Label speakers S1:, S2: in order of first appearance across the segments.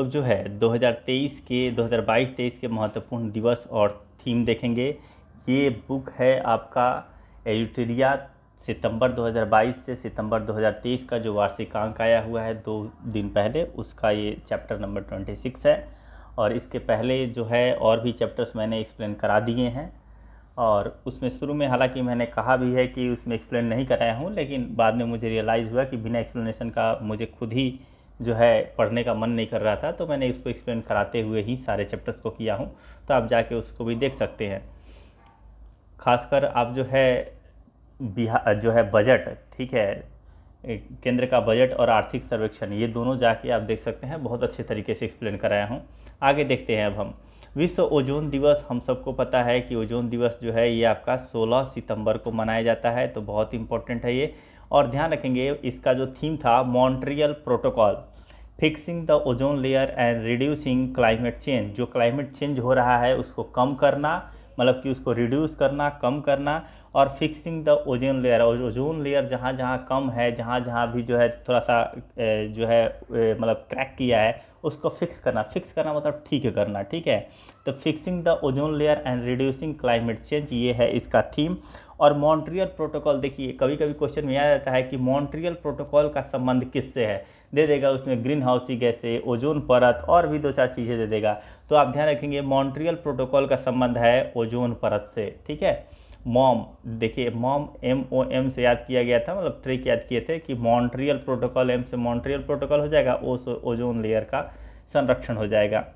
S1: लोग जो है 2022-23 के महत्वपूर्ण दिवस और थीम देखेंगे। ये बुक है आपका एडिटोरिया सितंबर 2022 से सितंबर 2023 का जो वार्षिकांक आया हुआ है 2 दिन पहले, उसका ये चैप्टर नंबर 26 है। और इसके पहले जो है और भी चैप्टर्स मैंने एक्सप्लेन करा दिए हैं, और उसमें शुरू में हालांकि मैंने कहा भी है कि उसमें एक्सप्लेन नहीं कराया हूँ, लेकिन बाद में मुझे रियलाइज़ हुआ कि बिना एक्सप्लेनेशन का मुझे खुद ही जो है पढ़ने का मन नहीं कर रहा था, तो मैंने इसको एक्सप्लेन कराते हुए ही सारे चैप्टर्स को किया हूँ। तो आप जाके उसको भी देख सकते हैं। खासकर आप जो है बिहार जो है बजट, ठीक है, केंद्र का बजट और आर्थिक सर्वेक्षण, ये दोनों जाके आप देख सकते हैं। बहुत अच्छे तरीके से एक्सप्लेन कराया हूँ। आगे देखते हैं अब हम। विश्व ओजोन दिवस, हम सबको पता है कि ओजोन दिवस जो है ये आपका 16 सितंबर को मनाया जाता है, तो बहुत इंपॉर्टेंट है ये। और ध्यान रखेंगे इसका जो थीम था Montreal protocol, fixing the ozone layer and reducing climate change. जो क्लाइमेट चेंज हो रहा है उसको कम करना, मतलब कि उसको रिड्यूस करना, कम करना, और फिक्सिंग द ओजोन लेयर, और ओजोन लेयर जहाँ जहाँ कम है, जहाँ जहाँ भी जो है थोड़ा सा जो है मतलब क्रैक किया है, उसको फिक्स करना। फिक्स करना मतलब ठीक करना, ठीक है। तो fixing the ozone layer and reducing climate change, ये है इसका थीम। और मॉन्ट्रियल प्रोटोकॉल, देखिए कभी कभी क्वेश्चन में आ जाता है कि मॉन्ट्रियल प्रोटोकॉल का संबंध किससे है, दे देगा उसमें ग्रीन हाउसी गैसें, ओजोन परत और भी 2-4 चीज़ें दे देगा। तो आप ध्यान रखेंगे मॉन्ट्रियल प्रोटोकॉल का संबंध है ओजोन परत से, ठीक है। मॉम, देखिए मॉम MOM से याद किया गया था, मतलब ट्रिक याद किए थे कि मॉन्ट्रियल प्रोटोकॉल, M से मॉन्ट्रियल प्रोटोकॉल हो जाएगा, O से ओजोन लेयर का संरक्षण हो जाएगा।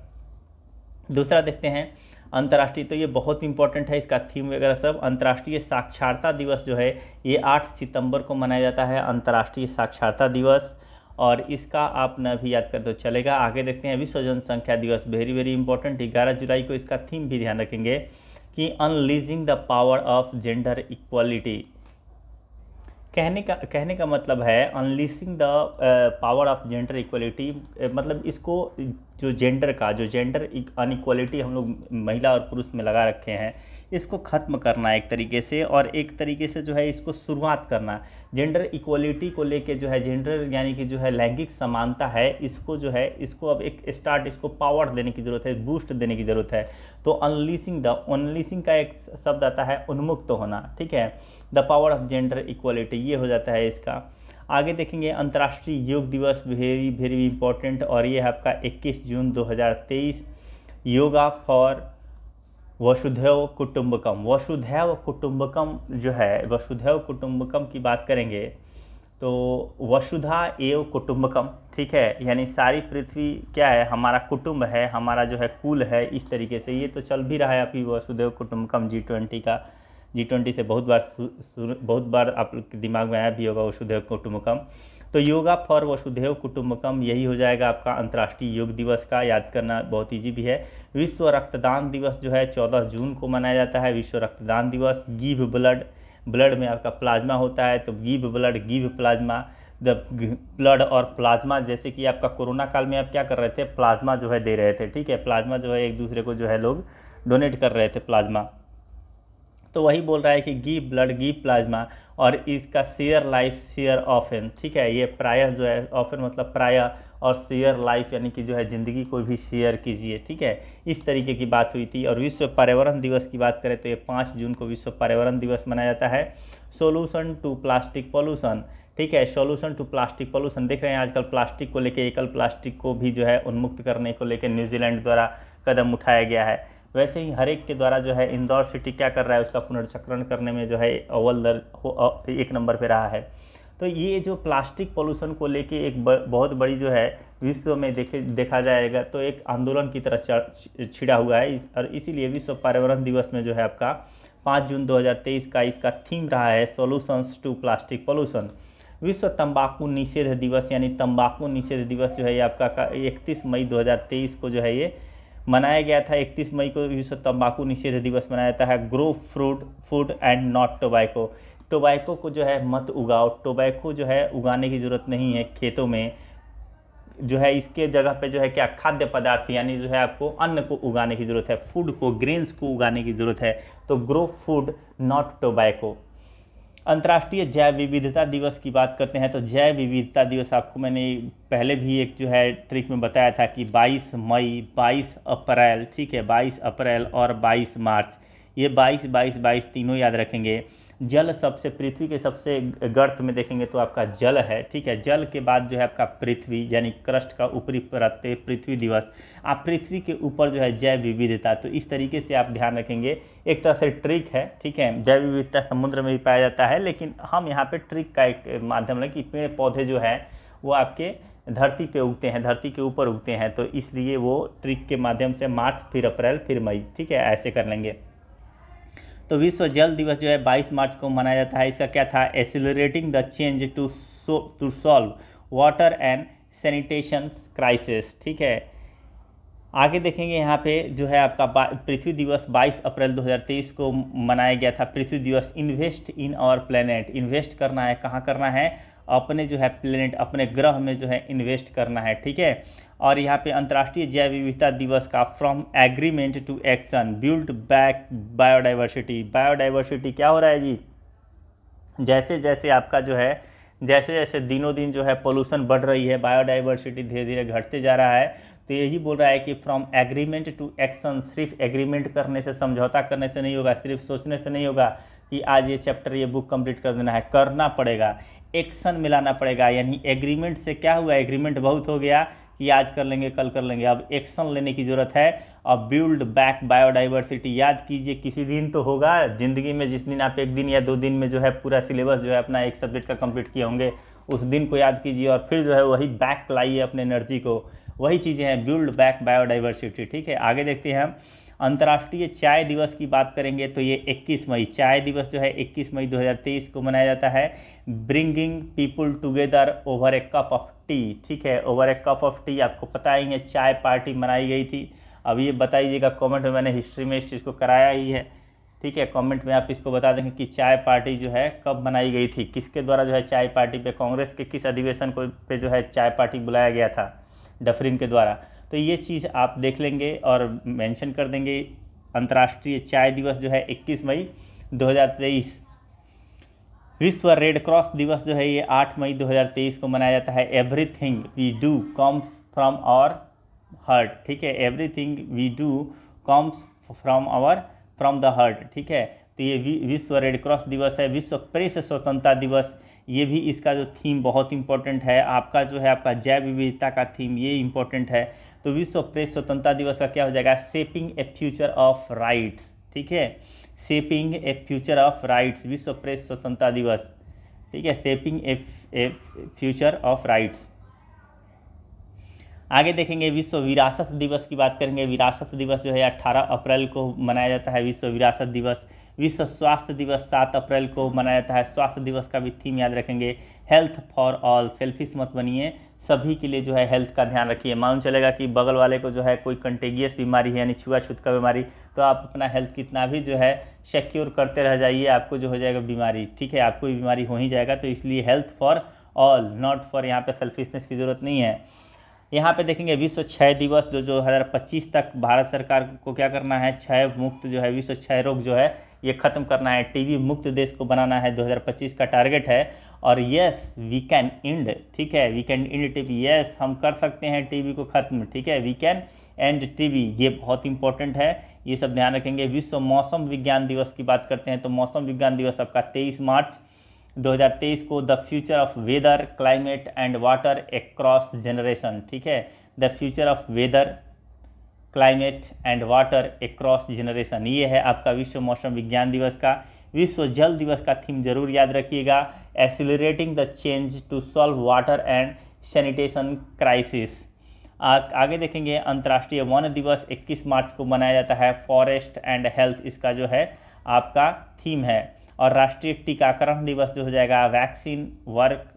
S1: दूसरा देखते हैं अंतर्राष्ट्रीय, तो ये बहुत इंपॉर्टेंट है, इसका थीम वगैरह सब। अंतर्राष्ट्रीय साक्षरता दिवस जो है ये 8 सितंबर को मनाया जाता है, अंतर्राष्ट्रीय साक्षरता दिवस। और इसका आप न भी याद कर तो चलेगा। आगे देखते हैं विश्व जनसंख्या दिवस, वेरी वेरी इंपॉर्टेंट, 11 जुलाई को। इसका थीम भी ध्यान रखेंगे कि unleashing the power of gender equality. कहने का मतलब है unleashing the power of gender equality, मतलब इसको जो जेंडर अनइक्वलिटी हम लोग महिला और पुरुष में लगा रखे हैं, इसको ख़त्म करना एक तरीके से, और एक तरीके से जो है इसको शुरुआत करना। जेंडर इक्वलिटी को लेके जो है, जेंडर यानी कि जो है लैंगिक समानता है, इसको जो है इसको अब एक स्टार्ट, इसको पावर देने की ज़रूरत है, बूस्ट देने की ज़रूरत है। तो अनलीसिंग का एक शब्द आता है उन्मुक्त होना, ठीक है। The power of gender equality, ये हो जाता है इसका। आगे देखेंगे अंतर्राष्ट्रीय योग दिवस, वेरी वेरी इंपॉर्टेंट, और ये है आपका 21 जून 2023। योगा फॉर वसुधैव कुटुंबकम। वसुधैव कुटुंबकम जो है, वसुधैव कुटुंबकम की बात करेंगे तो वसुधा एव कुटुंबकम, ठीक है, यानी सारी पृथ्वी क्या है, हमारा कुटुंब है, हमारा जो है कुल है, इस तरीके से। ये तो चल भी रहा है अभी वसुधैव कुटुंबकम G20 का, G20 से बहुत बार आप के दिमाग में आया भी होगा वसुधैव कुटुंबकम। तो योगा फॉर वसुधैव कुटुंबकम यही हो जाएगा आपका अंतर्राष्ट्रीय योग दिवस का, याद करना बहुत ईजी भी है। विश्व रक्तदान दिवस जो है 14 जून को मनाया जाता है, विश्व रक्तदान दिवस। गिव ब्लड, ब्लड में आपका प्लाज्मा होता है, तो give blood, give plasma, the blood और प्लाज्मा। जैसे कि आपका कोरोना काल में आप क्या कर रहे थे, प्लाज्मा जो है दे रहे थे, ठीक है। प्लाज्मा जो है एक दूसरे को जो है लोग डोनेट कर रहे थे प्लाज्मा, तो वही बोल रहा है कि गिव ब्लड गिव प्लाज्मा। और इसका शेयर लाइफ शेयर ऑफन, ठीक है, ये प्रायः जो है, ऑफन मतलब प्रायः, और शेयर लाइफ यानी कि जो है ज़िंदगी को भी शेयर कीजिए, ठीक है। इस तरीके की बात हुई थी। और विश्व पर्यावरण दिवस की बात करें तो ये 5 जून को विश्व पर्यावरण दिवस मनाया जाता है। सोल्यूशन टू प्लास्टिक पॉल्यूशन, ठीक है, सोल्यूशन टू प्लास्टिक पॉल्यूशन। देख रहे हैं आजकल प्लास्टिक को लेके, एकल प्लास्टिक को भी जो है उन्मुक्त करने को लेकर न्यूजीलैंड द्वारा कदम उठाया गया है। वैसे ही हर एक के द्वारा जो है इंदौर सिटी क्या कर रहा है, उसका पुनर्चक्रण करने में जो है अव्वल 1 नंबर पे रहा है। तो ये जो प्लास्टिक पोल्यूशन को लेके एक बहुत बड़ी जो है विश्व में देखा जाएगा तो एक आंदोलन की तरह छिड़ा हुआ है। और इसीलिए विश्व पर्यावरण दिवस में जो है आपका 5 जून 2023 का इसका थीम रहा है सॉल्यूशंस टू प्लास्टिक पोल्यूशन। विश्व तंबाकू निषेध दिवस, यानी तंबाकू निषेध दिवस जो है ये आपका 31 मई 2023 को जो है ये मनाया गया था। 31 मई को विश्व तंबाकू निषेध दिवस मनाया जाता है। Grow food and not tobacco, tobacco को जो है मत उगाओ, टोबैको जो है उगाने की ज़रूरत नहीं है खेतों में, जो है इसके जगह पे जो है क्या, खाद्य पदार्थ, यानी जो है आपको अन्न को उगाने की ज़रूरत है, फूड को, ग्रेन्स को उगाने की ज़रूरत है। तो ग्रो फूड नॉट टोबैको। अंतर्राष्ट्रीय जैव विविधता दिवस की बात करते हैं तो जैव विविधता दिवस आपको मैंने पहले भी एक जो है ट्रिक में बताया था कि 22 मई, 22 अप्रैल, ठीक है, 22 अप्रैल और 22 मार्च, ये 22 22 22 तीनों याद रखेंगे। जल सबसे, पृथ्वी के सबसे गर्त में देखेंगे तो आपका जल है, ठीक है। जल के बाद जो है आपका पृथ्वी यानी क्रस्ट का ऊपरी परत पे पृथ्वी दिवस। आप पृथ्वी के ऊपर जो है जैव विविधता, तो इस तरीके से आप ध्यान रखेंगे। एक तरह से ट्रिक है, ठीक है। जैव विविधता समुद्र में भी पाया जाता है, लेकिन हम यहाँ पे ट्रिक का एक माध्यम है कि पेड़ पौधे जो है वो आपके धरती पे उगते हैं, धरती के ऊपर उगते हैं, तो इसलिए वो ट्रिक के माध्यम से मार्च, फिर अप्रैल, फिर मई, ठीक है, ऐसे कर लेंगे। तो विश्व जल दिवस जो है 22 मार्च को मनाया जाता है। इसका क्या था? Accelerating the change to solve water and sanitation crisis, ठीक है। आगे देखेंगे यहाँ पे जो है आपका पृथ्वी दिवस 22 अप्रैल 2023 को मनाया गया था। पृथ्वी दिवस, invest in our planet, invest करना है, कहाँ करना है? अपने जो है प्लेनेट, अपने ग्रह में जो है इन्वेस्ट करना है, ठीक है। और यहाँ पे अंतर्राष्ट्रीय जैव विविधता दिवस का from agreement to action, build back biodiversity. Biodiversity क्या हो रहा है जी? जैसे जैसे आपका जो है, जैसे जैसे दिनों दिन जो है पोल्यूशन बढ़ रही है, बायोडाइवर्सिटी धीरे धीरे घटते जा रहा है। तो यही बोल रहा है कि फ्रॉम एग्रीमेंट टू एक्शन, सिर्फ एग्रीमेंट करने से, समझौता करने से नहीं होगा, सिर्फ सोचने से नहीं होगा कि आज ये चैप्टर, ये बुक कंप्लीट कर देना है, करना पड़ेगा, एक्शन मिलाना पड़ेगा। यानी एग्रीमेंट से क्या हुआ? एग्रीमेंट बहुत हो गया कि आज कर लेंगे, कल कर लेंगे, अब एक्शन लेने की ज़रूरत है। अब बिल्ड बैक बायोडाइवर्सिटी, याद कीजिए, किसी दिन तो होगा ज़िंदगी में जिस दिन आप 1 दिन या 2 दिन में जो है पूरा सिलेबस जो है अपना एक सब्जेक्ट का कंप्लीट किए होंगे, उस दिन को याद कीजिए और फिर जो है वही बैक लाइए अपने एनर्जी को। वही चीज़ें हैं, बिल्ड बैक बायोडाइवर्सिटी, ठीक है। आगे देखते हैं हम अंतर्राष्ट्रीय चाय दिवस की बात करेंगे तो ये 21 मई, चाय दिवस जो है 21 मई 2023 को मनाया जाता है। Bringing people together over A cup of T, ठीक है, over A cup of T. आपको पता ही है चाय पार्टी मनाई गई थी। अब ये बताइएगा कमेंट में, मैंने हिस्ट्री में इस चीज़ को कराया ही है, ठीक है। कमेंट में आप इसको बता देंगे कि चाय पार्टी जो है कब मनाई गई थी, किसके द्वारा जो है चाय पार्टी पे, कांग्रेस के किस अधिवेशन को पे जो है चाय पार्टी बुलाया गया था? डफरिन के द्वारा। तो ये चीज़ आप देख लेंगे और मेंशन कर देंगे। अंतर्राष्ट्रीय चाय दिवस जो है 21 मई 2023। विश्व रेड क्रॉस दिवस जो है ये 8 मई 2023 को मनाया जाता है। Everything we do comes from our heart, ठीक है, everything we do comes from the heart, ठीक है। तो ये विश्व रेड क्रॉस दिवस है। विश्व प्रेस स्वतंत्रता दिवस, ये भी इसका जो थीम बहुत इंपॉर्टेंट है। आपका जो है आपका जैव विविधता का थीम ये इंपॉर्टेंट है। तो विश्व प्रेस स्वतंत्रता दिवस का क्या हो जाएगा? Shaping A future of rights, ठीक है, shaping A future of rights, विश्व प्रेस स्वतंत्रता दिवस, ठीक है, shaping A future of rights. आगे देखेंगे विश्व विरासत दिवस की बात करेंगे। विरासत दिवस जो है 18 अप्रैल को मनाया जाता है, विश्व विरासत दिवस। विश्व स्वास्थ्य दिवस 7 अप्रैल को मनाया जाता है। स्वास्थ्य दिवस का भी थीम याद रखेंगे, हेल्थ फॉर ऑल, सेल्फिश मत बनिए, सभी के लिए जो है हेल्थ का ध्यान रखिए। मालूम चलेगा कि बगल वाले को जो है कोई कंटेगियस बीमारी है यानी छुआछूत का बीमारी, तो आप अपना हेल्थ कितना भी जो है सिक्योर करते रह जाइए, आपको जो हो जाएगा बीमारी, ठीक है, आपको भी बीमारी हो ही जाएगा। तो इसलिए health for all, not for, यहाँ पे सेल्फिशनेस की ज़रूरत नहीं है। यहाँ पे देखेंगे विश्व क्षय दिवस जो 2025 तक भारत सरकार को क्या करना है? क्षय मुक्त जो है, विश्व क्षय रोग जो है ये ख़त्म करना है, टीबी मुक्त देश को बनाना है, 2025 का टारगेट है। और यस वी कैन एंड, ठीक है, we can end TB, yes हम कर सकते हैं टीबी को ख़त्म, ठीक है, वी कैन एंड टीबी, ये बहुत इंपॉर्टेंट है, ये सब ध्यान रखेंगे। विश्व मौसम विज्ञान दिवस की बात करते हैं तो मौसम विज्ञान दिवस आपका 23 मार्च 2023 को, the future of weather climate and water across generation, ठीक है, the future of weather climate and water across generation, ये है आपका विश्व मौसम विज्ञान दिवस का। विश्व जल दिवस का थीम जरूर याद रखिएगा, accelerating the change to solve water and sanitation crisis. आगे देखेंगे अंतर्राष्ट्रीय वन दिवस 21 मार्च को मनाया जाता है, फॉरेस्ट एंड हेल्थ इसका जो है आपका थीम है। और राष्ट्रीय टीकाकरण दिवस जो हो जाएगा, वैक्सीन वर्क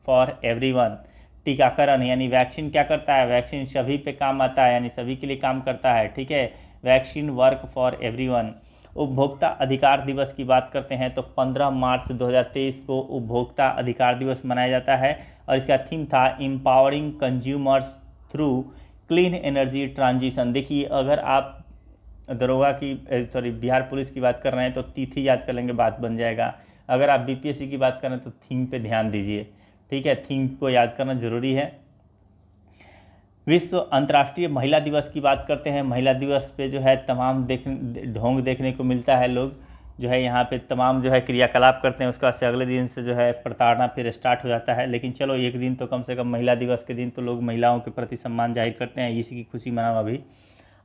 S1: फॉर एवरीवन, टीकाकरण यानी वैक्सीन क्या करता है? वैक्सीन सभी पे काम आता है, यानी सभी के लिए काम करता है, ठीक है, वैक्सीन वर्क फॉर एवरीवन। उपभोक्ता अधिकार दिवस की बात करते हैं तो 15 मार्च 2023 को उपभोक्ता अधिकार दिवस मनाया जाता है और इसका थीम था empowering consumers through clean energy transition. देखिए अगर आप दरोगा की बिहार पुलिस की बात कर रहे हैं तो तिथि याद कर लेंगे, बात बन जाएगा। अगर आप बीपीएससी की बात करें तो थीम पे ध्यान दीजिए, ठीक है, थीम को याद करना जरूरी है। विश्व अंतर्राष्ट्रीय महिला दिवस की बात करते हैं। महिला दिवस पे जो है तमाम ढोंग देखने को मिलता है, लोग जो है यहाँ पे तमाम जो है क्रियाकलाप करते हैं, उसके बाद से अगले दिन से जो है प्रताड़ना फिर स्टार्ट हो जाता है। लेकिन चलो एक दिन तो कम से कम महिला दिवस के दिन तो लोग महिलाओं के प्रति सम्मान जाहिर करते हैं, इसी की खुशी मनाओ अभी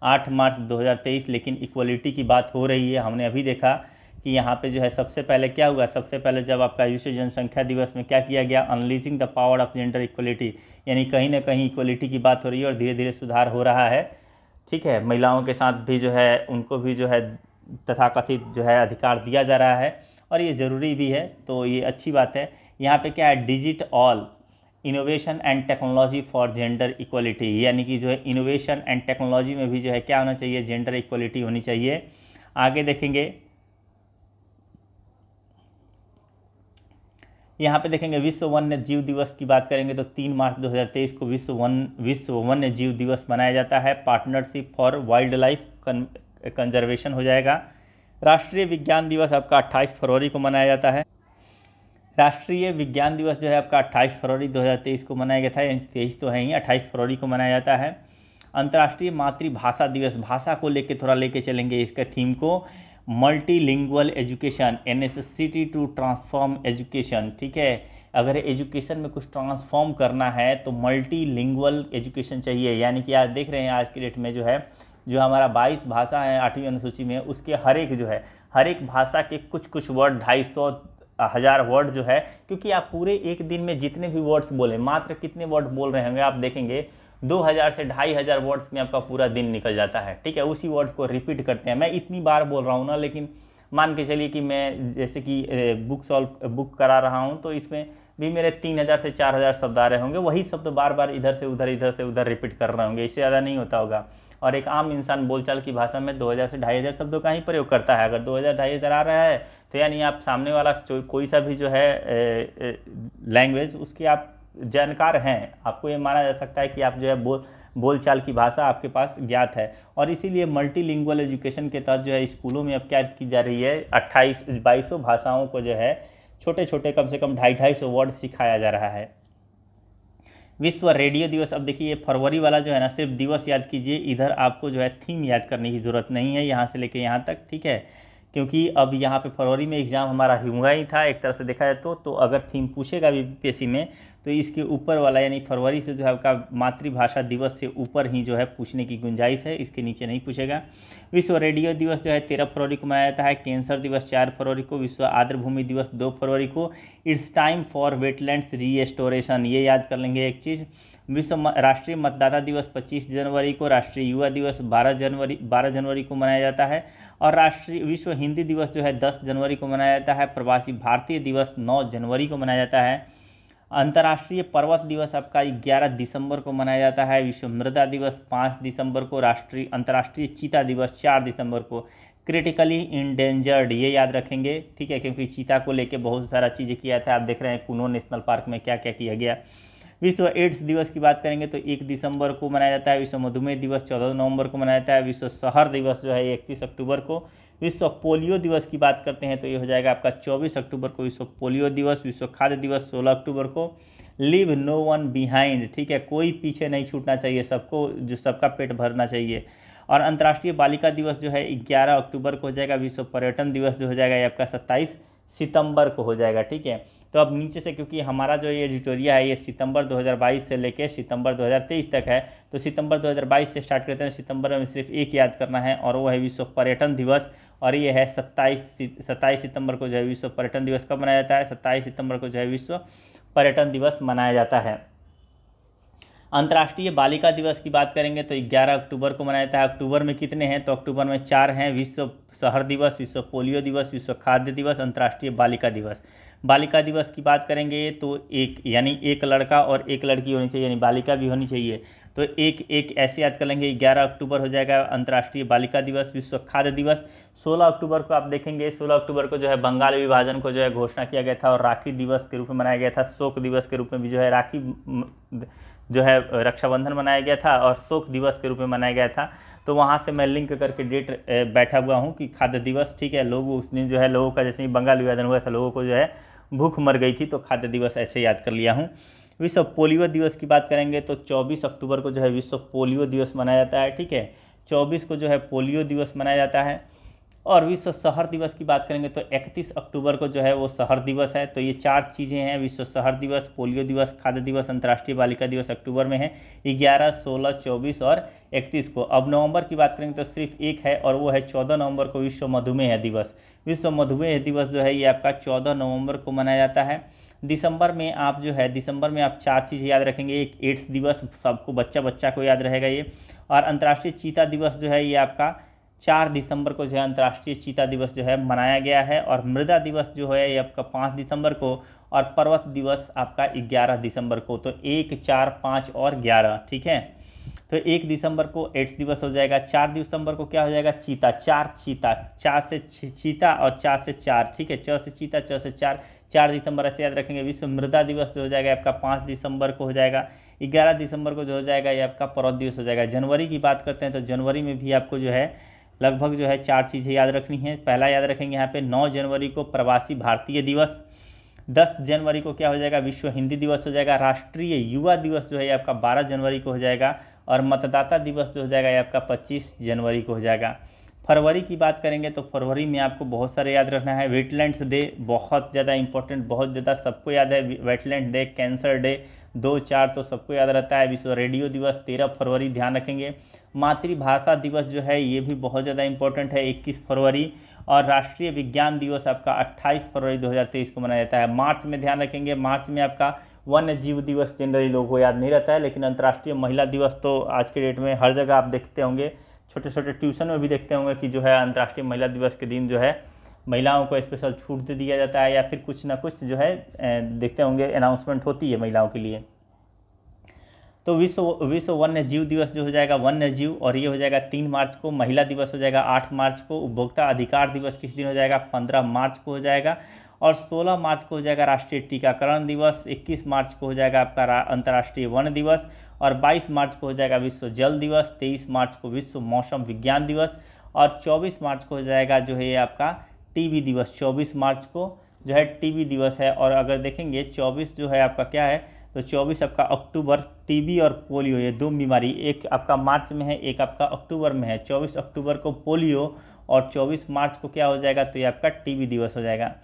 S1: 8 मार्च 2023। लेकिन इक्वलिटी की बात हो रही है, हमने अभी देखा कि यहाँ पे जो है सबसे पहले क्या हुआ, सबसे पहले जब आपका विश्व जनसंख्या दिवस में क्या किया गया, unleashing the power of gender equality, यानी कहीं ना कहीं इक्वलिटी की बात हो रही है और धीरे धीरे सुधार हो रहा है, ठीक है। महिलाओं के साथ भी जो है उनको भी जो है तथाकथित जो है अधिकार दिया जा रहा है और ये ज़रूरी भी है, तो ये अच्छी बात है। यहाँ पे क्या है, digit all innovation and technology for gender equality, यानी कि जो है इनोवेशन एंड टेक्नोलॉजी में भी जो है क्या होना चाहिए, जेंडर इक्वलिटी होनी चाहिए। आगे देखेंगे, यहाँ पे देखेंगे विश्व वन्य जीव दिवस की बात करेंगे तो 3 मार्च 2023 को विश्व वन्य जीव दिवस मनाया जाता है। Partnership for wild life conservation हो जाएगा। राष्ट्रीय विज्ञान दिवस आपका 28 फरवरी को मनाया जाता है। राष्ट्रीय विज्ञान दिवस जो है आपका 28 फरवरी 2023 को मनाया गया था, यानी 23 तो है ही, 28 फरवरी को मनाया जाता है। अंतर्राष्ट्रीय मातृभाषा दिवस, भाषा को लेके थोड़ा लेके चलेंगे इसका थीम को, multilingual education, a necessity to transform education, ठीक है। अगर एजुकेशन में कुछ ट्रांसफॉर्म करना है तो मल्टीलिंगुअल एजुकेशन चाहिए, यानी कि आज देख रहे हैं आज की डेट में जो है जो हमारा 22 भाषा है 8वीं अनुसूची में, उसके हर एक जो है हर एक भाषा के कुछ कुछ वर्ड 250 1000 वर्ड जो है, क्योंकि आप पूरे एक दिन में जितने भी वर्ड्स बोले, मात्र कितने वर्ड बोल रहे होंगे आप देखेंगे 2000 से 2500 वर्ड्स में आपका पूरा दिन निकल जाता है, ठीक है। उसी वर्ड को रिपीट करते हैं। मैं इतनी बार बोल रहा हूँ ना, लेकिन मान के चलिए कि मैं जैसे कि बुक करा रहा हूँ तो इसमें भी मेरे 3000 से 4000 शब्द आ रहे होंगे, वही शब्द बार बार इधर से उधर रिपीट कर रहे होंगे, इससे ज़्यादा नहीं होता होगा। और एक आम इंसान बोलचाल की भाषा में 2000 से 2500 शब्दों का ही प्रयोग करता है। अगर 2000-2500 आ रहा है तो यानी आप सामने वाला कोई सा भी जो है लैंग्वेज उसकी आप जानकार हैं, आपको ये माना जा सकता है कि आप जो है बोलचाल की भाषा आपके पास ज्ञात है। और इसीलिए मल्टीलिंगुअल एजुकेशन के तहत जो है स्कूलों में अब क्या की जा रही है, 2200 भाषाओं को जो है छोटे छोटे कम से कम 250 वर्ड सिखाया जा रहा है। विश्व रेडियो दिवस, अब देखिए फरवरी वाला जो है ना, सिर्फ दिवस याद कीजिए, इधर आपको जो है थीम याद करने की ज़रूरत नहीं है यहाँ से लेके यहाँ तक, ठीक है। क्योंकि अब यहाँ पे फरवरी में एग्ज़ाम हमारा हुआ ही था एक तरह से देखा जाए तो अगर थीम पूछेगा भी बीपीएससी में तो इसके ऊपर वाला यानी फरवरी से जो है आपका मातृभाषा दिवस से ऊपर ही जो है पूछने की गुंजाइश है, इसके नीचे नहीं पूछेगा। विश्व रेडियो दिवस जो है 13 फरवरी को मनाया जाता है। कैंसर दिवस 4 फरवरी को। विश्व आर्द्रभूमि दिवस 2 फरवरी को। इट्स टाइम फॉर वेटलैंड्स रीएस्टोरेशन, ये याद कर लेंगे एक चीज़। विश्व राष्ट्रीय मतदाता दिवस 25 जनवरी को। राष्ट्रीय युवा दिवस 12 जनवरी को मनाया जाता है। और राष्ट्रीय विश्व हिंदी दिवस जो है 10 जनवरी को मनाया जाता है। प्रवासी भारतीय दिवस 9 जनवरी को मनाया जाता है। अंतर्राष्ट्रीय पर्वत दिवस आपका 11 दिसंबर को मनाया जाता है। विश्व मृदा दिवस 5 दिसंबर को। अंतर्राष्ट्रीय चीता दिवस 4 दिसंबर को। क्रिटिकली इंडेंजर्ड, ये याद रखेंगे, ठीक है, क्योंकि चीता को लेके बहुत सारा चीज़ें किया था। आप देख रहे हैं कुनो नेशनल पार्क में क्या क्या किया गया। विश्व एड्स दिवस की बात करेंगे तो 1 दिसंबर को मनाया जाता है। विश्व मधुमेह दिवस 14 नवंबर को मनाया जाता है। विश्व शहर दिवस जो है 31 अक्टूबर को। विश्व पोलियो दिवस की बात करते हैं तो ये हो जाएगा आपका 24 अक्टूबर को विश्व पोलियो दिवस। विश्व खाद्य दिवस 16 अक्टूबर को। लीव नो वन बिहाइंड, ठीक है, कोई पीछे नहीं छूटना चाहिए, सबका पेट भरना चाहिए। और अंतर्राष्ट्रीय बालिका दिवस जो है 11 अक्टूबर को हो जाएगा। विश्व पर्यटन दिवस जो हो जाएगा ये आपका 27 सितंबर को हो जाएगा, ठीक है। तो अब नीचे से, क्योंकि हमारा जो ये एडिटोरिया है ये सितंबर 2022 से लेके सितंबर 2023 तक है, तो सितंबर 2022 से स्टार्ट करते हैं। सितंबर में सिर्फ एक याद करना है और वो है विश्व पर्यटन दिवस, और ये है 27 सितंबर को जो है विश्व पर्यटन दिवस कब मनाया जाता है, 27 सितंबर को जो है विश्व पर्यटन दिवस मनाया जाता है। अंतर्राष्ट्रीय बालिका दिवस की बात करेंगे तो 11 अक्टूबर को मनाया जाता है। अक्टूबर में कितने हैं, तो अक्टूबर में 4 हैं। विश्व शहर दिवस, विश्व पोलियो दिवस, विश्व खाद्य दिवस, अंतर्राष्ट्रीय बालिका दिवस। बालिका दिवस की बात करेंगे तो एक लड़का और एक लड़की होनी चाहिए, यानी बालिका भी होनी चाहिए, तो एक ऐसे याद कर लेंगे। 11 अक्टूबर हो जाएगा अंतर्राष्ट्रीय बालिका दिवस। विश्व खाद्य दिवस 16 अक्टूबर को आप देखेंगे, 16 अक्टूबर को जो है बंगाल विभाजन को जो है घोषणा किया गया था और राखी दिवस के रूप में मनाया गया था। शोक दिवस के रूप में भी जो है राखी जो है रक्षाबंधन मनाया गया था और शोक दिवस के रूप में मनाया गया था। तो वहाँ से मैं लिंक करके डेट बैठा हुआ हूँ कि खाद्य दिवस, ठीक है। लोग उस दिन जो है लोगों का जैसे ही बंगाल विभाजन हुआ था, लोगों को जो है भूख मर गई थी, तो खाद्य दिवस ऐसे याद कर लिया हूँ। विश्व पोलियो दिवस की बात करेंगे तो 24 अक्टूबर को जो है विश्व पोलियो दिवस मनाया जाता है, ठीक है। 24 को जो है पोलियो दिवस मनाया जाता है। और विश्व शहर दिवस की बात करेंगे तो 31 अक्टूबर को जो है वो शहर दिवस है। तो ये 4 चीज़ें हैं, विश्व शहर दिवस, पोलियो दिवस, खाद्य दिवस, अंतर्राष्ट्रीय बालिका दिवस अक्टूबर में है 11, 16, 24 और 31 को। अब नवंबर की बात करेंगे तो सिर्फ एक है और वो है 14 नवंबर को विश्व मधुमेह दिवस। विश्व मधुमेह दिवस जो है ये आपका 14 नवंबर को मनाया जाता है। दिसंबर में आप जो है दिसंबर में आप 4 चीज़ें याद रखेंगे। एक एड्स दिवस, सबको बच्चा को याद रहेगा ये। और अंतर्राष्ट्रीय चीता दिवस जो है ये आपका 4 दिसंबर को जो है अंतर्राष्ट्रीय चीता दिवस जो है मनाया गया है। और मृदा दिवस जो है ये आपका 5 दिसंबर को, और पर्वत दिवस आपका 11 दिसंबर को। तो 1, 4, 5 और 11, ठीक है। तो 1 दिसंबर को एड्स दिवस हो जाएगा। 4 दिसंबर को क्या हो जाएगा, चीता, 4 चीता, 4 से चीता और 4 से 4, ठीक है। 4 से चीता, 4 से 4, 4 दिसंबर ऐसे याद रखेंगे। विश्व मृदा दिवस जो हो जाएगा आपका 5 दिसंबर को हो जाएगा। 11 दिसंबर को जो हो जाएगा ये आपका पर्वत दिवस हो जाएगा। जनवरी की बात करते हैं तो जनवरी में भी आपको जो है लगभग जो है 4 चीज़ें याद रखनी है। पहला याद रखेंगे यहाँ पे 9 जनवरी को प्रवासी भारतीय दिवस। 10 जनवरी को क्या हो जाएगा, विश्व हिंदी दिवस हो जाएगा। राष्ट्रीय युवा दिवस जो है आपका 12 जनवरी को हो जाएगा। और मतदाता दिवस जो हो जाएगा ये आपका 25 जनवरी को हो जाएगा। फरवरी की बात करेंगे तो फरवरी में आपको बहुत सारे याद रखना है। वेटलैंड्स डे बहुत ज़्यादा इंपॉर्टेंट, बहुत ज़्यादा सबको याद है। वेटलैंड डे, कैंसर डे, 2, 4 तो सबको याद रहता है। विश्व रेडियो दिवस 13 फरवरी ध्यान रखेंगे। मातृभाषा दिवस जो है ये भी बहुत ज़्यादा इंपॉर्टेंट है, 21 फरवरी। और राष्ट्रीय विज्ञान दिवस आपका 28 फरवरी 2023 को मनाया जाता है। मार्च में ध्यान रखेंगे, मार्च में आपका वन्य जीव दिवस जनरली लोगों को याद नहीं रहता है, लेकिन अंतर्राष्ट्रीय महिला दिवस तो आज के डेट में हर जगह आप देखते होंगे, छोटे छोटे ट्यूशन में भी देखते होंगे कि जो है अंतर्राष्ट्रीय महिला दिवस के दिन जो है महिलाओं को स्पेशल छूट दे दिया जाता है, या फिर कुछ ना कुछ जो है देखते होंगे अनाउंसमेंट होती है महिलाओं के लिए। तो विश्व वन्य जीव दिवस जो हो जाएगा वन्य जीव, और ये हो जाएगा 3 मार्च को। महिला दिवस हो जाएगा 8 मार्च को। उपभोक्ता अधिकार दिवस किस दिन हो जाएगा, 15 मार्च को हो जाएगा। और 16 मार्च को हो जाएगा राष्ट्रीय टीकाकरण दिवस। 21 मार्च को हो जाएगा आपका अंतर्राष्ट्रीय वन दिवस। और 22 मार्च को हो जाएगा विश्व जल दिवस। 23 मार्च को विश्व मौसम विज्ञान दिवस। और 24 मार्च को हो जाएगा जो है ये आपका टीबी दिवस। 24 मार्च को जो है टीबी दिवस है। और अगर देखेंगे 24 जो है आपका क्या है, तो 24 आपका अक्टूबर, टीबी और पोलियो ये 2 बीमारी, एक आपका मार्च में है, एक आपका अक्टूबर में है। 24 अक्टूबर को पोलियो और 24 मार्च को क्या हो जाएगा, तो ये आपका टीबी दिवस हो जाएगा।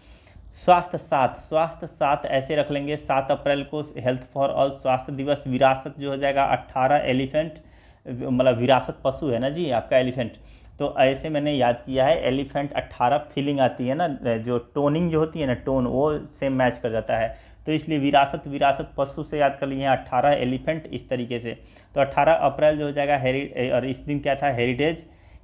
S1: स्वास्थ्य 7 ऐसे रख लेंगे। 7 अप्रैल को हेल्थ फॉर ऑल स्वास्थ्य दिवस। विरासत जो हो जाएगा 18 एलिफेंट, मतलब विरासत पशु है ना जी आपका एलिफेंट, तो ऐसे मैंने याद किया है। एलिफेंट 18 फीलिंग आती है ना, जो टोनिंग जो होती है ना, टोन वो सेम मैच कर जाता है, तो इसलिए विरासत पशु से याद कर लिए हैं। 18 एलिफेंट इस तरीके से। तो 18 अप्रैल जो हो जाएगा और इस दिन क्या था,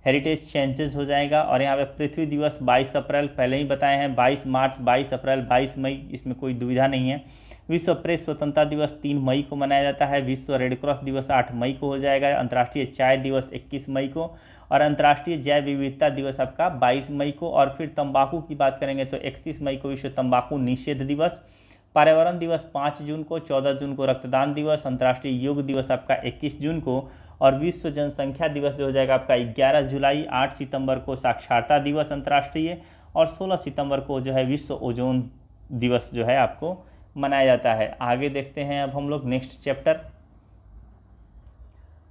S1: हेरिटेज चेंजेस हो जाएगा। और यहाँ पे पृथ्वी दिवस 22 अप्रैल पहले ही बताए हैं। 22 मार्च, 22 अप्रैल, 22 मई, इसमें कोई दुविधा नहीं है। विश्व प्रेस स्वतंत्रता दिवस 3 मई को मनाया जाता है। विश्व रेड क्रॉस दिवस 8 मई को हो जाएगा। अंतर्राष्ट्रीय चाय दिवस 21 मई को। और अंतर्राष्ट्रीय जैव विविधता दिवस आपका 22 मई को। और फिर तंबाकू की बात करेंगे तो 31 मई को विश्व तंबाकू निषेध दिवस। पर्यावरण दिवस 5 जून को। 14 जून को रक्तदान दिवस। अंतर्राष्ट्रीय योग दिवस आपका 21 जून को। और विश्व जनसंख्या दिवस जो हो जाएगा आपका 11 जुलाई। 8 सितंबर को साक्षरता दिवस अंतर्राष्ट्रीय। और 16 सितंबर को जो है विश्व ओजोन दिवस जो है आपको मनाया जाता है। आगे देखते हैं अब हम लोग नेक्स्ट चैप्टर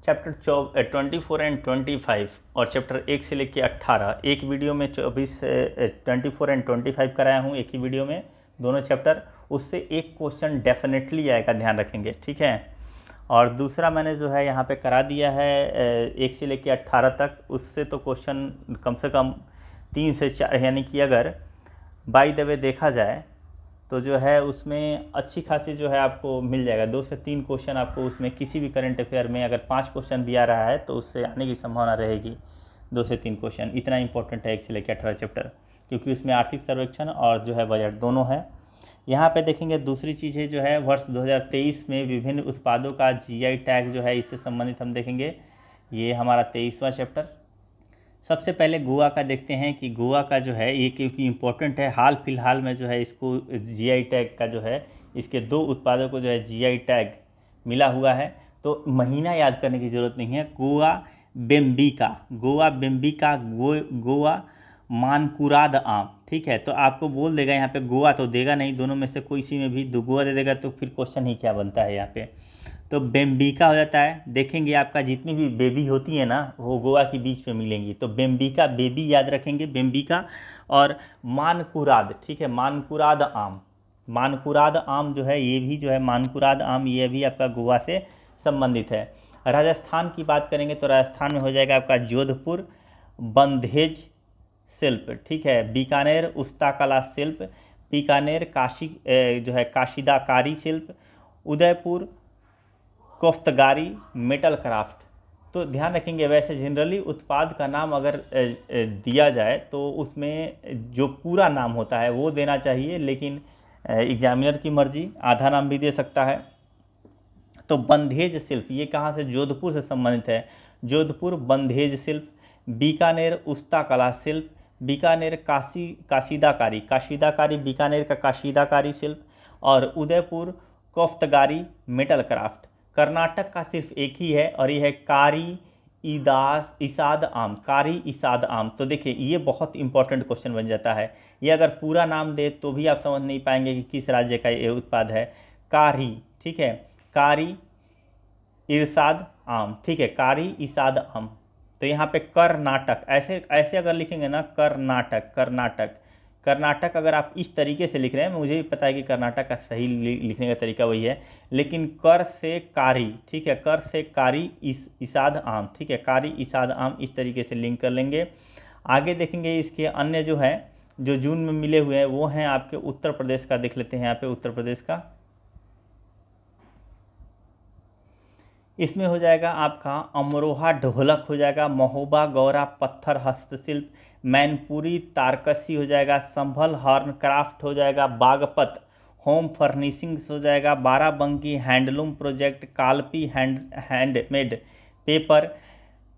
S1: 24 एंड 25 और चैप्टर 1 से लेकर 18। एक वीडियो में 24 एंड 25 कराया हूँ, एक ही वीडियो में दोनों चैप्टर। उससे एक क्वेश्चन डेफिनेटली आएगा, ध्यान रखेंगे, ठीक है। और दूसरा मैंने जो है यहाँ पे करा दिया है 1 से लेकर 18 तक, उससे तो क्वेश्चन कम से कम 3 से 4, यानी कि अगर बाय द वे देखा जाए तो जो है उसमें अच्छी खासी जो है आपको मिल जाएगा। 2 से 3 क्वेश्चन आपको उसमें किसी भी करंट अफेयर में, अगर 5 क्वेश्चन भी आ रहा है तो उससे आने की संभावना रहेगी। 2 से 3 क्वेश्चन इतना इंपॉर्टेंट है 1 से लेकर 18 चैप्टर, क्योंकि उसमें आर्थिक सर्वेक्षण और जो है बजट दोनों है। यहाँ पे देखेंगे दूसरी चीज़ है जो है वर्ष 2023 में विभिन्न उत्पादों का जीआई टैग जो है, इससे संबंधित हम देखेंगे। ये हमारा 23वां चैप्टर। सबसे पहले गोवा का देखते हैं कि गोवा का जो है ये क्योंकि इम्पोर्टेंट है, हाल फिलहाल में जो है इसको जीआई टैग का जो है, इसके 2 उत्पादों को जो है जीआई टैग मिला हुआ है। तो महीना याद करने की ज़रूरत नहीं है। गोवा बेम्बिका, गोवा बेम्बिका, गोवा मानकुराद आम। ठीक है, तो आपको बोल देगा यहाँ पे गोवा तो देगा नहीं, दोनों में से कोई सी में भी दो गोवा दे देगा तो फिर क्वेश्चन ही क्या बनता है यहाँ पे। तो बेम्बिका हो जाता है। देखेंगे आपका जितनी भी बेबी होती है ना वो गोवा के बीच में मिलेंगी, तो बेम्बिका बेबी याद रखेंगे, बेम्बिका। और मानकुराद, ठीक है, मानकुराद आम, मानकुराद आम जो है ये भी जो है मानकुराद आम ये भी आपका गोवा से संबंधित है। राजस्थान की बात करेंगे तो राजस्थान में हो जाएगा आपका जोधपुर बंधेज शिल्प। ठीक है, बीकानेर उस्ताकला शिल्प, बीकानेर काशी जो है काशीदाकारी शिल्प, उदयपुर कोफ्तगारी मेटल क्राफ्ट। तो ध्यान रखेंगे वैसे जनरली उत्पाद का नाम अगर दिया जाए तो उसमें जो पूरा नाम होता है वो देना चाहिए, लेकिन एग्जामिनर की मर्जी आधा नाम भी दे सकता है। तो बंधेज शिल्प ये कहाँ से, जोधपुर से संबंधित है, जोधपुर बंधेज शिल्प, बीकानेर उस्ता कला शिल्प, बीकानेर काशीदाकारी, काशीदाकारी बीकानेर का काशीदाकारी शिल्प, और उदयपुर कोफ्तगारी मेटल क्राफ्ट। कर्नाटक का सिर्फ एक ही है और ये है कारी इसाद आम, कारी इसाद आम। तो देखिए ये बहुत इंपॉर्टेंट क्वेश्चन बन जाता है, ये अगर पूरा नाम दे तो भी आप समझ नहीं पाएंगे कि किस राज्य का ये उत्पाद है। कारी, ठीक है, कारी इरसाद आम, ठीक है, कारी इसाद आम। तो यहाँ पे कर्नाटक ऐसे ऐसे अगर लिखेंगे ना, कर्नाटक कर्नाटक कर्नाटक अगर आप इस तरीके से लिख रहे हैं, मुझे भी पता है कि कर्नाटक का सही लिखने का तरीका वही है, लेकिन कर से कारी, ठीक है, कर से कारी इसाद आम, ठीक है, कारी इसाद आम इस तरीके से लिंक कर लेंगे। आगे देखेंगे इसके अन्य जो है जो जून में मिले हुए हैं वो हैं आपके उत्तर प्रदेश का, देख लेते हैं यहाँ पे उत्तर प्रदेश का। इसमें हो जाएगा आपका अमरोहा ढोलक हो जाएगा, महोबा गौरा पत्थर हस्तशिल्प, मैनपुरी तारकसी हो जाएगा, संभल हॉर्न क्राफ्ट हो जाएगा, बागपत होम फर्निशिंग्स हो जाएगा, Barabanki handloom project, Kalpi handmade paper,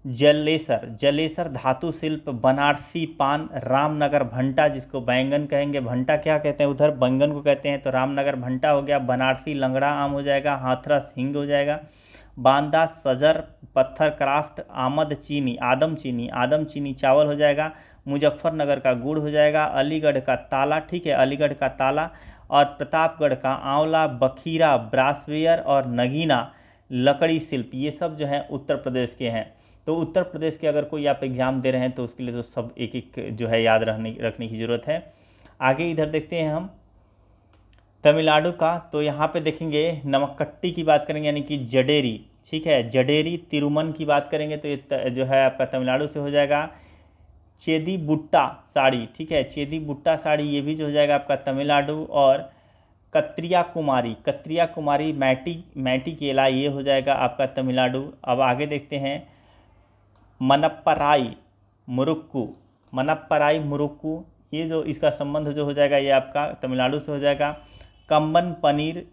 S1: Jalesar धातु शिल्प, बनारसी पान, रामनगर भंटा जिसको बैंगन कहेंगे, भंटा क्या कहते हैं उधर, बैंगन को कहते हैं, तो रामनगर भंटा हो गया, बनारसी लंगड़ा आम हो जाएगा, हाथरस हिंग हो जाएगा, बांदा सजर पत्थर क्राफ्ट, आदम चीनी चावल हो जाएगा, मुजफ्फरनगर का गुड़ हो जाएगा, अलीगढ़ का ताला, ठीक है, अलीगढ़ का ताला, और प्रतापगढ़ का आंवला, बखीरा ब्रासवेयर, और नगीना लकड़ी शिल्प। ये सब जो है उत्तर प्रदेश के हैं। तो उत्तर प्रदेश के अगर कोई आप एग्ज़ाम दे रहे हैं तो उसके लिए तो सब एक एक जो है याद रखने की ज़रूरत है। आगे इधर देखते हैं हम तमिलनाडु का, तो यहाँ पे देखेंगे नमक्कट्टी की बात करेंगे यानी कि जडेरी, ठीक है, जडेरी तिरुमन की बात करेंगे तो ये जो है आपका तमिलनाडु से हो जाएगा। चेदी बुट्टा साड़ी, ठीक है, चेदी बुट्टा साड़ी ये भी जो हो जाएगा आपका तमिलनाडु। और कत्रिया कुमारी मैटी केला ये हो जाएगा आपका तमिलनाडु। अब आगे देखते हैं मनप्पराई मुरुक्कू, ये जो इसका संबंध जो हो जाएगा ये आपका तमिलनाडु से हो जाएगा। कम्बन पनीर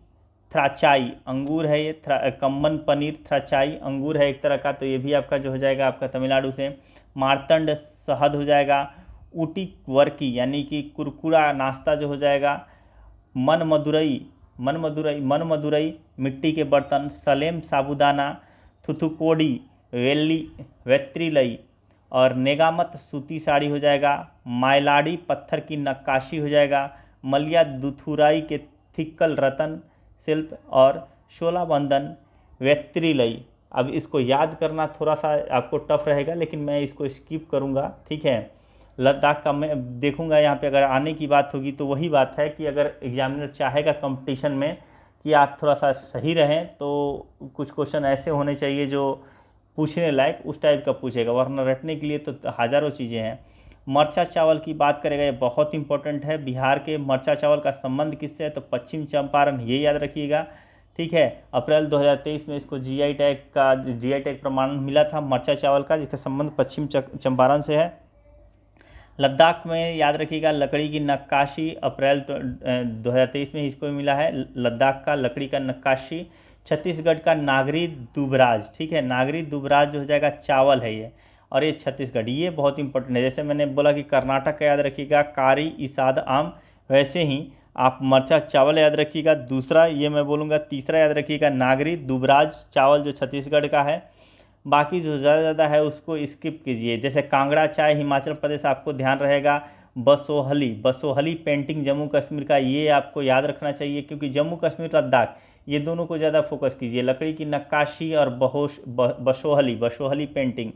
S1: थ्राचाई अंगूर है, ये कम्बन पनीर थ्राचाई अंगूर है एक तरह का, तो ये भी आपका जो हो जाएगा आपका तमिलनाडु से। मार्तंड शहद हो जाएगा। ऊटी वर्की यानी कि कुरकुरा नाश्ता जो हो जाएगा। मन मदुरई मिट्टी के बर्तन। सलेम साबुदाना, थुथुकोडी वेत्रिलई, और नेगामत सूती साड़ी हो जाएगा। मायलाड़ी पत्थर की नक्काशी हो जाएगा। मलिया दुथुराई के थिक्कल रतन शिल्प, और शोलाबंधन वेत्रिलई। अब इसको याद करना थोड़ा सा आपको टफ रहेगा, लेकिन मैं इसको स्किप करूँगा, ठीक है। लद्दाख का मैं देखूंगा यहाँ पे अगर आने की बात होगी तो वही बात है कि अगर एग्जामिनर चाहेगा कंपटीशन में कि आप थोड़ा सा सही रहें तो कुछ क्वेश्चन ऐसे होने चाहिए जो पूछने लायक उस टाइप का पूछेगा, वरना रटने के लिए तो हज़ारों चीज़ें हैं। मरचा चावल की बात करेगा, ये बहुत इंपॉर्टेंट है। बिहार के मरचा चावल का संबंध किससे है, तो पश्चिम चंपारण, ये याद रखिएगा, ठीक है। अप्रैल 2023 में इसको जीआई टैग प्रमाण मिला था मरचा चावल का, जिसका संबंध पश्चिम चंपारण से है। लद्दाख में याद रखिएगा लकड़ी की नक्काशी, अप्रैल 2023 में इसको मिला है लद्दाख का लकड़ी का नक्काशी। छत्तीसगढ़ का नागरी दुबराज, ठीक है, नागरी दुबराज जो हो जाएगा चावल है ये, और ये छत्तीसगढ़, ये बहुत इंपॉर्टेंट है। जैसे मैंने बोला कि कर्नाटक का याद रखिएगा कारी इसाद आम, वैसे ही आप मरचा चावल याद रखिएगा। दूसरा ये मैं बोलूँगा, तीसरा याद रखिएगा नागरी दुबराज चावल जो छत्तीसगढ़ का है। बाकी जो ज़्यादा है उसको स्किप कीजिए। जैसे कांगड़ा चाय हिमाचल प्रदेश आपको ध्यान रहेगा। बसोहली, बसोहली पेंटिंग जम्मू कश्मीर का, ये आपको याद रखना चाहिए क्योंकि जम्मू कश्मीर लद्दाख ये दोनों को ज़्यादा फोकस कीजिए। लकड़ी की नक्काशी और बसोहली, बसोहली पेंटिंग।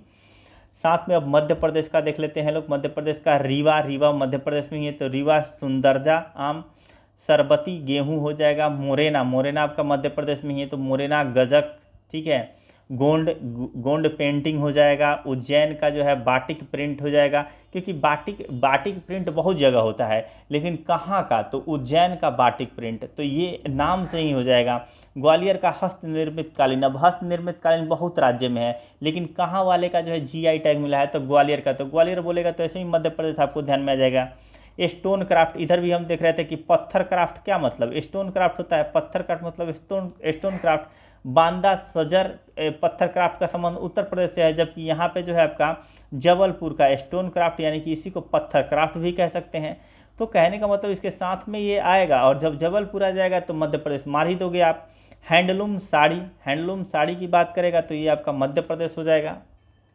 S1: साथ में अब मध्य प्रदेश का देख लेते हैं लोग। मध्य प्रदेश का रीवा, रीवा मध्य प्रदेश में ही है तो रीवा सुंदरजा आम। सरबती गेहूं हो जाएगा। मोरेना, मोरेना आपका मध्य प्रदेश में ही है तो मोरेना गजक, ठीक है। गोंड, गोंड पेंटिंग हो जाएगा। उज्जैन का जो है बाटिक प्रिंट हो जाएगा, क्योंकि बाटिक बाटिक प्रिंट बहुत जगह होता है लेकिन कहाँ का, तो उज्जैन का बाटिक प्रिंट, तो ये नाम से ही हो जाएगा। ग्वालियर का हस्तनिर्मित कालीन, अब हस्तनिर्मित कालीन बहुत राज्य में है लेकिन कहाँ वाले का जो है जीआई टैग मिला है, तो ग्वालियर का, तो ग्वालियर बोलेगा तो ऐसे ही मध्य प्रदेश आपको ध्यान में आ जाएगा। स्टोन क्राफ्ट, इधर भी हम देख रहे थे कि पत्थर क्राफ्ट क्या मतलब, स्टोन क्राफ्ट होता है, पत्थर क्राफ्ट मतलब स्टोन क्राफ्ट। बांदा सजर पत्थर क्राफ्ट का संबंध उत्तर प्रदेश से है, जबकि यहाँ पे जो है आपका जबलपुर का स्टोन क्राफ्ट, यानी कि इसी को पत्थर क्राफ्ट भी कह सकते हैं। तो कहने का मतलब इसके साथ में ये आएगा, और जब जबलपुर आ जाएगा तो मध्य प्रदेश मार ही दोगे आप। हैंडलूम साड़ी, हैंडलूम साड़ी की बात करेगा तो ये आपका मध्य प्रदेश हो जाएगा।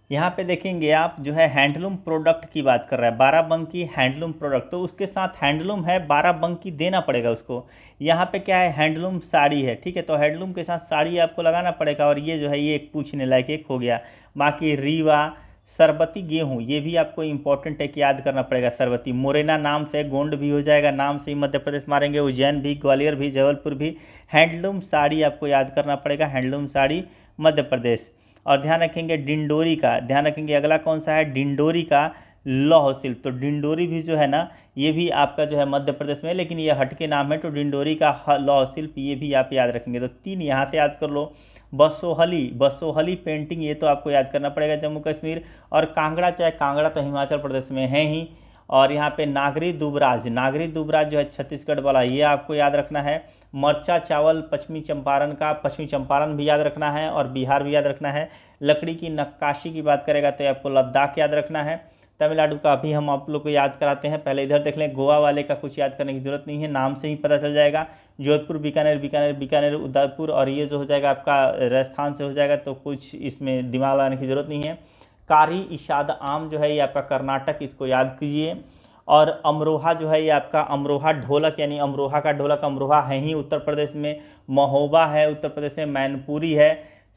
S1: यहाँ पे देखेंगे आप जो है हैंडलूम प्रोडक्ट की बात कर रहा है, बाराबंकी हैंडलूम प्रोडक्ट, तो उसके साथ हैंडलूम है, बाराबंकी देना पड़ेगा उसको। यहाँ पे क्या है, हैंडलूम साड़ी है, ठीक है, तो हैंडलूम के साथ साड़ी आपको लगाना पड़ेगा, और ये जो है ये एक पूछने लायक एक हो गया। बाकी रीवा, सरबती गेहूँ, ये भी आपको इंपॉर्टेंट है कि याद करना पड़ेगा। सरबती, मोरेना नाम से, गोंड भी हो जाएगा, नाम से ही मध्य प्रदेश मारेंगे, उज्जैन भी, ग्वालियर भी, जबलपुर भी। हैंडलूम साड़ी आपको याद करना पड़ेगा, हैंडलूम साड़ी मध्य प्रदेश। और ध्यान रखेंगे डिंडोरी का, ध्यान रखेंगे अगला कौन सा है, डिंडोरी का लौह शिल्प, तो डिंडोरी भी जो है ना ये भी आपका जो है मध्य प्रदेश में है, लेकिन ये हटके नाम है, तो डिंडोरी का लौह शिल्प ये भी आप याद रखेंगे। तो 3 यहाँ से याद कर लो। बसोहली, बसोहली पेंटिंग ये तो आपको याद करना पड़ेगा जम्मू कश्मीर। और कांगड़ा चाहे, कांगड़ा तो हिमाचल प्रदेश में है ही। और यहाँ पे नागरी दुबराज, नागरी दुबराज जो है छत्तीसगढ़ वाला, ये आपको याद रखना है। मरचा चावल पश्चिमी चंपारण का, पश्चिमी चंपारण भी याद रखना है और बिहार भी याद रखना है। लकड़ी की नक्काशी की बात करेगा तो आपको लद्दाख याद रखना है। तमिलनाडु का भी हम आप लोग को याद कराते हैं, पहले इधर देख लें। गोवा वाले का कुछ याद करने की जरूरत नहीं है, नाम से ही पता चल जाएगा। जोधपुर, बीकानेर, बीकानेर, बीकानेर, उदयपुर, और ये जो हो जाएगा आपका राजस्थान से हो जाएगा, तो कुछ इसमें दिमाग लगाने की जरूरत नहीं है। कारी इशाद आम जो है ये आपका कर्नाटक, इसको याद कीजिए। और अमरोहा जो है ये आपका अमरोहा ढोलक, यानी अमरोहा का ढोलक, अमरोहा है ही उत्तर प्रदेश में। महोबा है उत्तर प्रदेश में, मैनपुरी है।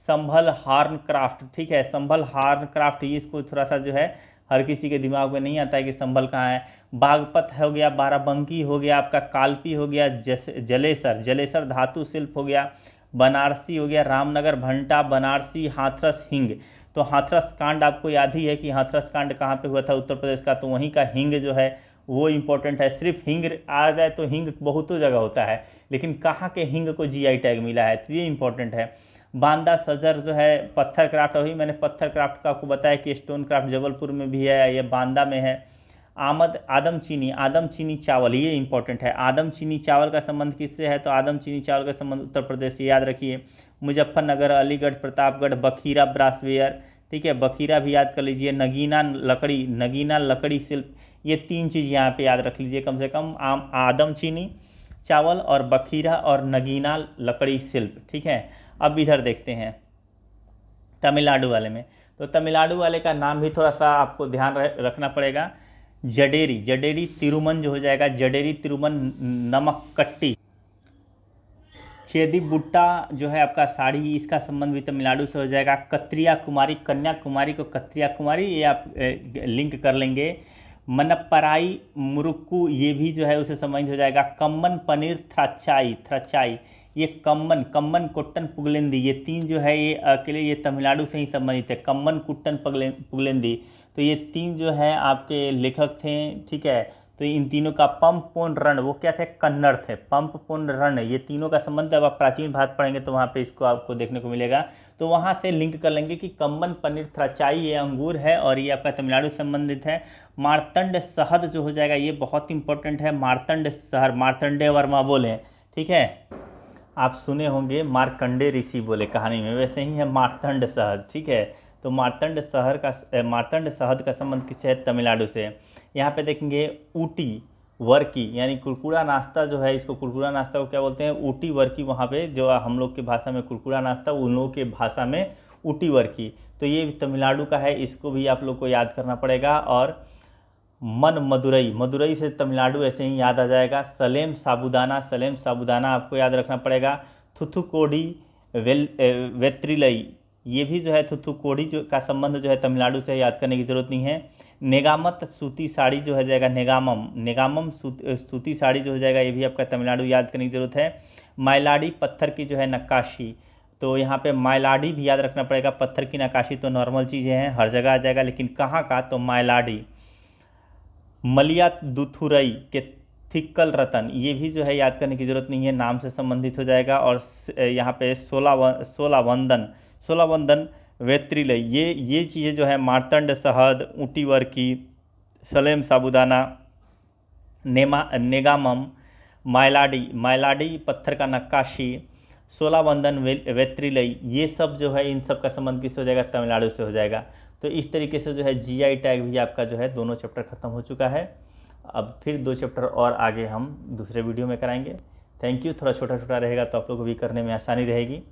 S1: संभल हार्न क्राफ्ट, ठीक है, संभल हार्न क्राफ्ट, ये इसको थोड़ा सा जो है हर किसी के दिमाग में नहीं आता है कि संभल कहाँ है। बागपत हो गया, बाराबंकी हो गया, आपका कालपी हो गया, जलेसर, जलेसर धातु शिल्प हो गया। बनारसी हो गया, रामनगर, भंटा, बनारसी, हाथरस, हिंग, तो हाथरस कांड आपको याद ही है कि हाथरस कांड कहाँ पे हुआ था, उत्तर प्रदेश का, तो वहीं का हिंग जो है वो इंपॉर्टेंट है। सिर्फ हिंग आ जाए तो हिंग बहुतों जगह होता है, लेकिन कहाँ के हिंग को जीआई टैग मिला है, तो ये इंपॉर्टेंट है। बांदा सजर जो है पत्थर क्राफ्ट, वही मैंने पत्थर क्राफ्ट का आपको बताया कि स्टोन क्राफ्ट जबलपुर में भी है, ये बांदा में है। आदम चीनी, आदम चीनी चावल, ये इंपॉर्टेंट है। आदम चीनी चावल का संबंध किससे है, तो आदम चीनी चावल का संबंध उत्तर प्रदेश से, याद रखिए। मुजफ्फरनगर, अलीगढ़, प्रतापगढ़, बखीरा ब्रासवेयर, ठीक है, बखीरा भी याद कर लीजिए। नगीना लकड़ी, नगीना लकड़ी शिल्प, ये 3 चीज़ यहाँ पे याद रख लीजिए कम से कम। आदम चीनी चावल और बखीरा और नगीना लकड़ी शिल्प, ठीक है। अब इधर देखते हैं तमिलनाडु वाले में, तो तमिलनाडु वाले का नाम भी थोड़ा सा आपको ध्यान रखना पड़ेगा। जडेरी, जडेरी तिरुमन जो हो जाएगा, जडेरी तिरुमन नमक्कट्टी। खेदी बुट्टा जो है आपका साड़ी, इसका संबंध भी तमिलनाडु से हो जाएगा। कत्रिया कुमारी, कन्याकुमारी को कत्रिया कुमारी, ये आप लिंक कर लेंगे। मनप्पराई मुरुक्कू, ये भी जो है उसे संबंधित हो जाएगा। कम्मन पनीर थ्रचाई, थ्रचाई, ये कम्मन, कम्मन कुट्टन पुगलेंदी, ये 3 जो है ये अकेले ये तमिलनाडु से ही संबंधित है। कम्मन कुट्टन पुगलेंदी, तो ये 3 जो है आपके लेखक थे, ठीक है। तो इन तीनों का पंप पोन रण, वो क्या थे, कन्नड़ थे। पंप पोन रण, ये तीनों का संबंध, अब आप प्राचीन भारत पढ़ेंगे तो वहाँ पे इसको आपको देखने को मिलेगा, तो वहाँ से लिंक कर लेंगे कि कम्मन पनीर थ्रचाई ये अंगूर है और ये आपका तमिलनाडु से संबंधित है। मार्तंड शहद जो हो जाएगा ये बहुत इंपॉर्टेंट है। मार्तंड शहर, मार्तंडे वर्मा बोले, ठीक है, आप सुने होंगे मार्कंडे ऋषि बोले कहानी में, वैसे ही है मार्तंड शहद, ठीक है। तो मार्तंड शहद का संबंध किससे है, तमिलनाडु से। यहाँ पे देखेंगे ऊटी वर्की, यानी कुरकुरा नाश्ता जो है, इसको कुरकुरा नाश्ता को क्या बोलते हैं, ऊटी वर्की, वहाँ पे जो हम लोग की भाषा में कुरकुरा नाश्ता, उन लोगों के भाषा में ऊटी वर्की। तो ये तमिलनाडु का है, इसको भी आप लोग को याद करना पड़ेगा। और मन मदुरई, मदुरई से तमिलनाडु ऐसे ही याद आ जाएगा। सलेम साबूदाना, सलेम साबूदाना आपको याद रखना पड़ेगा। थुथुकोडी वेत्रिलई, ये भी जो है थुथुकोडी जो का संबंध जो है तमिलनाडु से, याद करने की ज़रूरत नहीं है। नेगामत सूती साड़ी जो हो जाएगा, नेगामम, नेगामम सूती साड़ी जो हो जाएगा, ये भी आपका तमिलनाडु याद करने की ज़रूरत है। माइलाडी पत्थर की जो है नक्काशी, तो यहाँ पे माइलाडी भी याद रखना पड़ेगा। पत्थर की नक्काशी तो नॉर्मल चीज़ें हैं, हर जगह आ जाएगा, लेकिन कहाँ का, तो माइलाडी। मलियादुथुरई के थिक्कल रतन, ये भी जो है याद करने की ज़रूरत नहीं है, नाम से संबंधित हो जाएगा। और यहाँ पे सोलावंदन वेत्रिलई, ये चीज़ें जो है मार्तंड शहद, ऊटीवर की, सलेम साबूदाना, नेगामम, माइलाडी पत्थर का नक्काशी, सोलावंदन वेत्रिलई, ये सब जो है, इन सब का संबंध किससे हो जाएगा, तमिलनाडु से हो जाएगा। तो इस तरीके से जो है जीआई टैग भी आपका जो है दोनों चैप्टर ख़त्म हो चुका है। अब फिर 2 चैप्टर और आगे हम दूसरे वीडियो में कराएंगे। Thank you. थोड़ा छोटा छोटा रहेगा तो आप लोगों को भी करने में आसानी रहेगी।